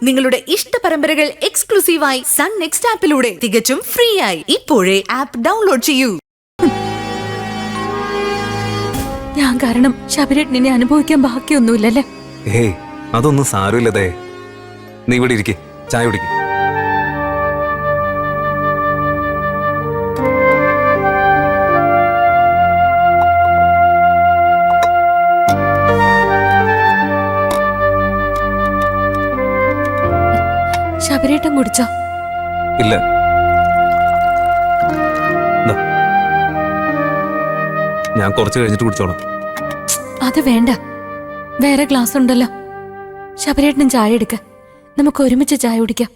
നിങ്ങളുടെ ഇഷ്ട പരമ്പരകൾ എക്സ്ക്ലൂസീവായി സൺ നെക്സ്റ്റ് ആപ്പിലൂടെ തികച്ചും ഫ്രീ ആയി ഇപ്പോഴേ ആപ്പ് ഡൗൺലോഡ് ചെയ്യൂ. ഞാൻ കാരണം ശബരേട്ടനെ അനുഭവിക്കാൻ ബാക്കിയൊന്നുമില്ലല്ലേ? ഏയ് അതൊന്നും സാരമില്ലതേ. നീ ഇവിടെ ഇരിക്കെ, ചായ കുടിക്ക്. ശബരേട്ടൻ കുടിച്ചോ? ഇല്ല, ഞാൻ കുറച്ച് കഴിഞ്ഞിട്ട് കുടിച്ചോളാം. അത് വേണ്ട, വേറെ ഗ്ലാസ് ഉണ്ടല്ലോ. ശബരേട്ടനും ചായ എടുക്ക, നമുക്ക് ഒരുമിച്ച് ചായ കുടിക്കാം.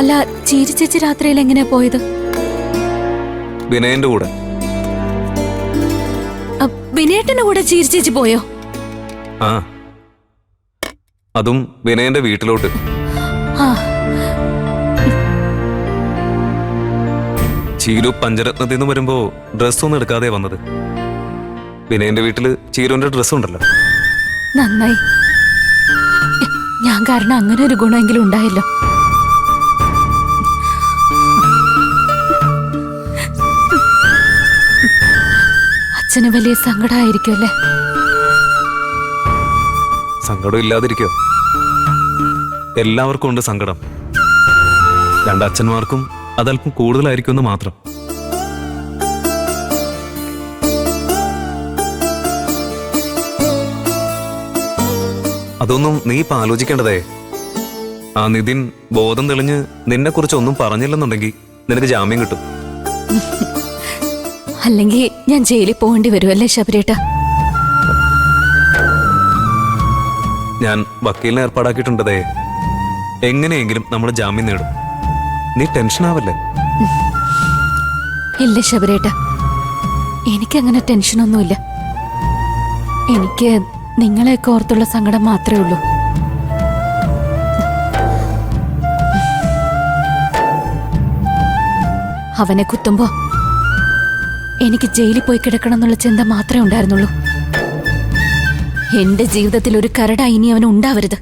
അല്ല, ചീരി ചേച്ചി രാത്രിയിൽ എങ്ങനെയാ പോയത്? വിനയന്റെ കൂടെ. വിനയേട്ടന്റെ കൂടെ ചീരി ചേച്ചി പോയോ? ആ, അതും വിനയന്റെ വീട്ടിലോട്ട്. ചീരു പഞ്ചരത്നത്തിൽ നിന്ന് വരുമ്പോ ഡ്രസ്സൊന്നും എടുക്കാതെ വന്നത്. വിനയന്റെ വീട്ടില് ചീരുവിന്റെ ഡ്രസ്സ് ഉണ്ടല്ലോ. നന്നായി, ഞാൻ കാരണം അങ്ങനെ ഒരു ഗുണമെങ്കിലും ഉണ്ടായല്ലോ. അച്ഛന് വലിയ സങ്കടമായിരിക്കും അല്ലേ? സങ്കടം ഇല്ലാതിരിക്കോ? എല്ലാവർക്കും ഉണ്ട് സങ്കടം. രണ്ടച്ഛന്മാർക്കും അതല്പം കൂടുതലായിരിക്കുമെന്ന് മാത്രം. അതൊന്നും നീ ഇപ്പൊ ആലോചിക്കേണ്ടതേ. ആ നിതിൻ ബോധം തെളിഞ്ഞ് നിന്നെ കുറിച്ച് ഒന്നും പറഞ്ഞില്ലെന്നുണ്ടെങ്കിൽ നിനക്ക് ജാമ്യം കിട്ടും. അല്ലെങ്കിൽ ഞാൻ ജയിലിൽ പോകേണ്ടി വരുമല്ലേ ശബരേട്ട? ഞാൻ വക്കീലിനെ ഏർപ്പാടാക്കിയിട്ടുണ്ടതേ. എങ്ങനെയെങ്കിലും നമ്മൾ ജാമ്യം നേടും. നീ ടെൻഷൻ ആവല്ലേ? ഇല്ല ശബരേട്ട, എനിക്കങ്ങനെ ടെൻഷനൊന്നുമില്ല. എനിക്ക് നിങ്ങളെയൊക്കെ ഓർത്തുള്ള സങ്കടം മാത്രമേ ഉള്ളൂ. അവനെ കുത്തുമ്പോ എനിക്ക് ജയിലിൽ പോയി കിടക്കണം എന്നുള്ള ചിന്ത മാത്രമേ ഉണ്ടായിരുന്നുള്ളൂ. എന്റെ ജീവിതത്തിൽ ഒരു കരട ഇനി അവന് ഉണ്ടാവരുത്.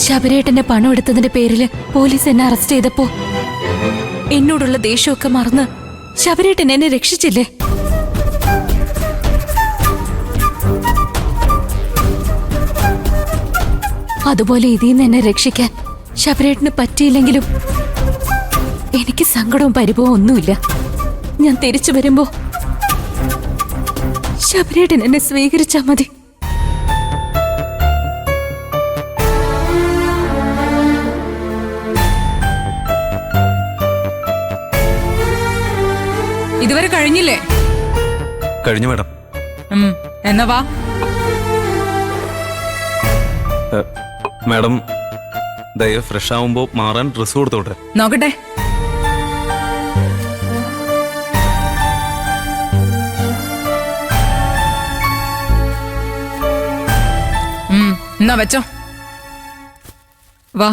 ശബരേട്ടന്റെ പണം എടുത്തതിന്റെ പേരില് പോലീസ് എന്നെ അറസ്റ്റ് ചെയ്തപ്പോ എന്നോടുള്ള ദേഷ്യമൊക്കെ മറന്ന് ശബരേട്ടൻ എന്നെ രക്ഷിച്ചില്ലേ? അതുപോലെ ഇതിന്ന് എന്നെ രക്ഷിക്കാൻ ശബരേട്ടന് പറ്റിയില്ലെങ്കിലും എനിക്ക് സങ്കടവും പരിഭവവും ഒന്നുമില്ല. ഞാൻ തിരിച്ചു വരുമ്പോ ശബരേട്ടൻ എന്നെ സ്വീകരിച്ചാ മതി. ഇതുവരെ കഴിഞ്ഞില്ലേ? കഴിഞ്ഞു മാഡം. എന്നാ വാ. മാഡം ദയ ഫ്രഷ് ആവുമ്പോ മാറാൻ ഡ്രസ് കൊടുത്തോട്ടെ? നോക്കട്ടെ. എന്നാ വെച്ചോ, വാ.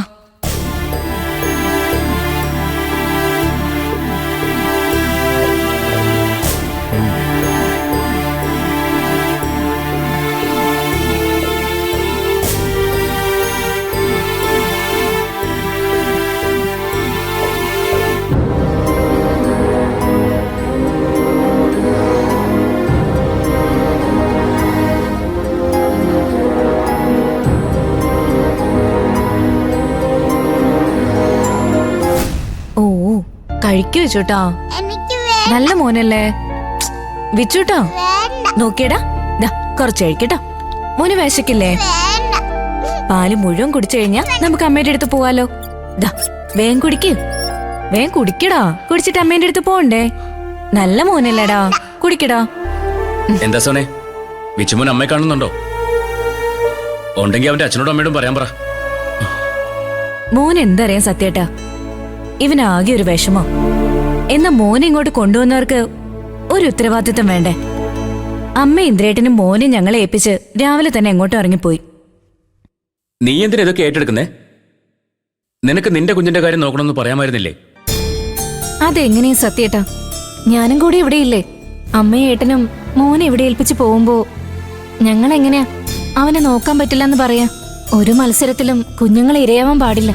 കഴിക്കു വെച്ചോട്ടാ, നല്ല മോനല്ലേ വിച്ചൂട്ടാ. നോക്കിയടാ, കുറച്ച് കഴിക്കട്ടാ. മോന് വിശക്കില്ലേ? പാല് മുഴുവൻ കുടിച്ചു കഴിഞ്ഞാ നമുക്ക് അമ്മയുടെ അടുത്ത് പോവാലോ. വേഗം കുടിക്ക്, വേഗം കുടിക്കടാ. കുടിച്ചിട്ട് അമ്മേന്റെ അടുത്ത് പോണ്ടേ? നല്ല മോനല്ലേടാ, കുടിക്കടാ. എന്താ സോനെ, വിച്ചുമോൻ അമ്മയെ കാണുന്നുണ്ടോ? ഉണ്ടെങ്കിൽ അവന്റെ അച്ഛനോടും അമ്മയോടും പറയാൻ പറ. മോൻ എന്തറിയാം സത്യേട്ടാ, ഇവനാകെ ഒരു വിഷമോ. എന്നാ മോനെ ഇങ്ങോട്ട് കൊണ്ടുവന്നവർക്ക് ഒരു ഉത്തരവാദിത്വം വേണ്ടേ? അമ്മ ഇന്ദ്രേട്ടനും മോനെ ഞങ്ങളെ ഏൽപ്പിച്ച് രാവിലെ തന്നെ എങ്ങോട്ടും ഇറങ്ങിപ്പോയി. നീ എന്തിനാ ഇതൊക്കെ ഏറ്റെടുക്കുന്നേ? നിനക്ക് നിന്റെ കുഞ്ഞിന്റെ കാര്യം നോക്കണമെന്ന് പറയാമായിരുന്നില്ലേ? അതെങ്ങനെയാ സത്യേട്ടാ? ഞാനും കൂടി ഇവിടെയില്ലേ? അമ്മയും ഏട്ടനും മോനെ ഇവിടെ ഏൽപ്പിച്ച് പോകുമ്പോ ഞങ്ങൾ എങ്ങനെയാ അവനെ നോക്കാൻ പറ്റില്ലെന്ന് പറയാ? ഒരു മത്സരത്തിലും കുഞ്ഞുങ്ങളെ ഇരയാവാൻ പാടില്ല.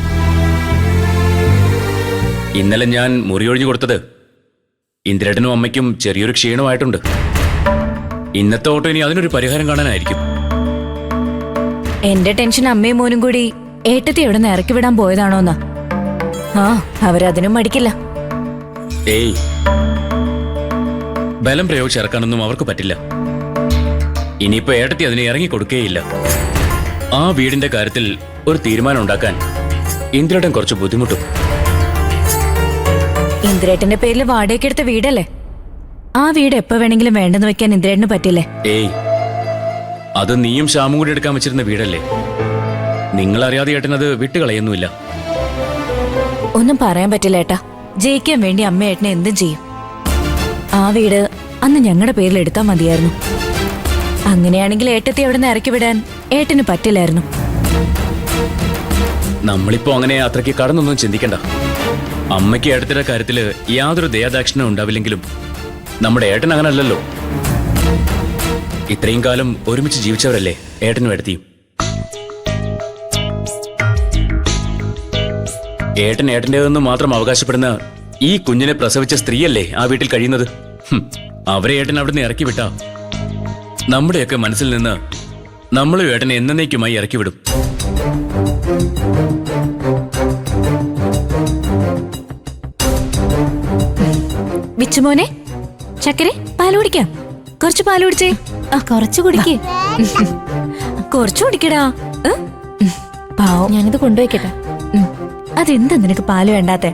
ഇന്നലെ ഞാൻ മുറിയൊഴിഞ്ഞു കൊടുത്തത് ഇന്ദിരേട്ടനും അമ്മയ്ക്കും ചെറിയൊരു ക്ഷീണമായിട്ടുണ്ട്. ഇന്നത്തെ ഓട്ടോ ഇനി അതിനൊരു പരിഹാരം കാണാനായിരിക്കും. എന്റെ ടെൻഷൻ അമ്മയും മോനും കൂടി ഏട്ടത്തെ എവിടെ നിന്ന് ഇറക്കി വിടാൻ പോയതാണോന്നാ. ആ, അവരതിനും മടിക്കില്ല. ഏയ്, ബലം പ്രയോഗിച്ചിറക്കാനൊന്നും അവർക്ക് പറ്റില്ല. ഇനിയിപ്പോ ഏട്ടത്തി അതിനെ ഇറങ്ങി കൊടുക്കേയില്ല. ആ വീടിന്റെ കാര്യത്തിൽ ഒരു തീരുമാനം ഉണ്ടാക്കാൻ ഇന്ദിരേട്ടൻ കുറച്ച് ബുദ്ധിമുട്ടും. ഇന്ദ്രേട്ടന്റെ പേരിൽ വാടകയ്ക്കെടുത്ത വീടല്ലേ? ആ വീട് എപ്പോ വേണമെങ്കിലും വേണ്ടെന്ന് വെക്കാൻ ഇന്ദ്രേട്ടന് പറ്റില്ലേ? ഏയ്, അത് നീയും ശ്യാമും കൂടി എടുക്കാൻ വെച്ചിരുന്ന വീടല്ലേ? നിങ്ങളറിയാതെ ഏട്ടനത് വിട്ടുകളയൊന്നുമില്ല. ഒന്നും പറയാൻ പറ്റില്ല ഏട്ടാ. ജയിക്കാൻ വേണ്ടി അമ്മ ഏട്ടനെ എന്തും ചെയ്യും. ആ വീട് അന്ന് ഞങ്ങളുടെ പേരിൽ എടുത്താൽ മതിയായിരുന്നു. അങ്ങനെയാണെങ്കിൽ ഏട്ടത്തെ അവിടെ നിന്ന് ഇറക്കി വിടാൻ ഏട്ടന് പറ്റില്ലായിരുന്നു. നമ്മളിപ്പോ അങ്ങനെ അത്രയ്ക്ക് കടന്നൊന്നും ചിന്തിക്കണ്ട. അമ്മയ്ക്ക് ഏട്ടത്തിന്റെ കാര്യത്തില് യാതൊരു ദയാദാക്ഷിണ്യം ഉണ്ടാവില്ലെങ്കിലും നമ്മുടെ ഏട്ടൻ അങ്ങനല്ലല്ലോ. ഇത്രയും കാലം ഒരുമിച്ച് ജീവിച്ചവരല്ലേ ഏട്ടനും ഏട്ടത്തിയും. ഏട്ടൻ ഏട്ടൻ്റെതെന്ന് മാത്രം അവകാശപ്പെടുന്ന ഈ കുഞ്ഞിനെ പ്രസവിച്ച സ്ത്രീയല്ലേ ആ വീട്ടിൽ കഴിയുന്നത്. അവരെ ഏട്ടൻ അവിടുന്ന് ഇറക്കി വിട്ടാ നമ്മുടെയൊക്കെ മനസ്സിൽ നിന്ന് നമ്മളും ഏട്ടനെ എന്നേക്കുമായി ഇറക്കി വിടും. വിച്ചുമോനെ, ചക്കരെ പാല് കുടിക്കാം. കുറച്ച് പാല് കുടിച്ചേ. ആ, കുറച്ച് കുടിക്കേ. കുറച്ച് കുടിക്കടാ. പാവം, ഞാനിത് കൊണ്ടുപോയിക്കട്ടെ. അതെന്താ നിനക്ക് പാല് വേണ്ടാത്തെ?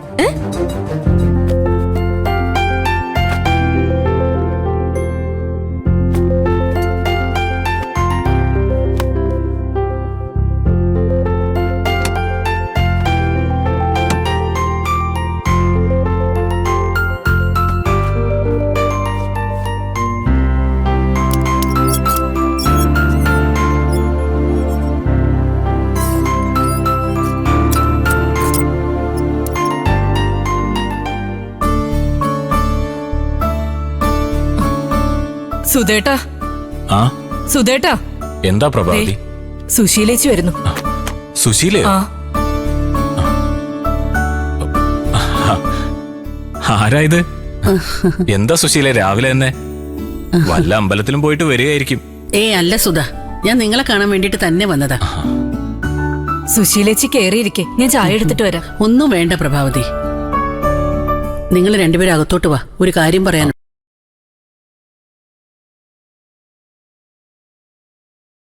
സുധേട്ടാ, ആ സുധേട്ടാ, എന്താ പ്രഭാവതി? സുശീലേച്ചി വരുന്നു. സുശീലേ? ആ, ആരാ ഇത്? എന്താ സുശീല രാവിലെ തന്നെ? വല്ല അമ്പലത്തിലും പോയിട്ട് വരികയായിരിക്കും. അല്ല സുധ, ഞാൻ നിങ്ങളെ കാണാൻ വേണ്ടിട്ട് തന്നെ വന്നതാ. സുശീലേച്ചി കേറിയിരിക്കെ, ഞാൻ ചായ എടുത്തിട്ട് വരാം. ഒന്നും വേണ്ട പ്രഭാവതി, നിങ്ങൾ രണ്ടുപേരും അകത്തോട്ട് വാ, ഒരു കാര്യം പറയാൻ.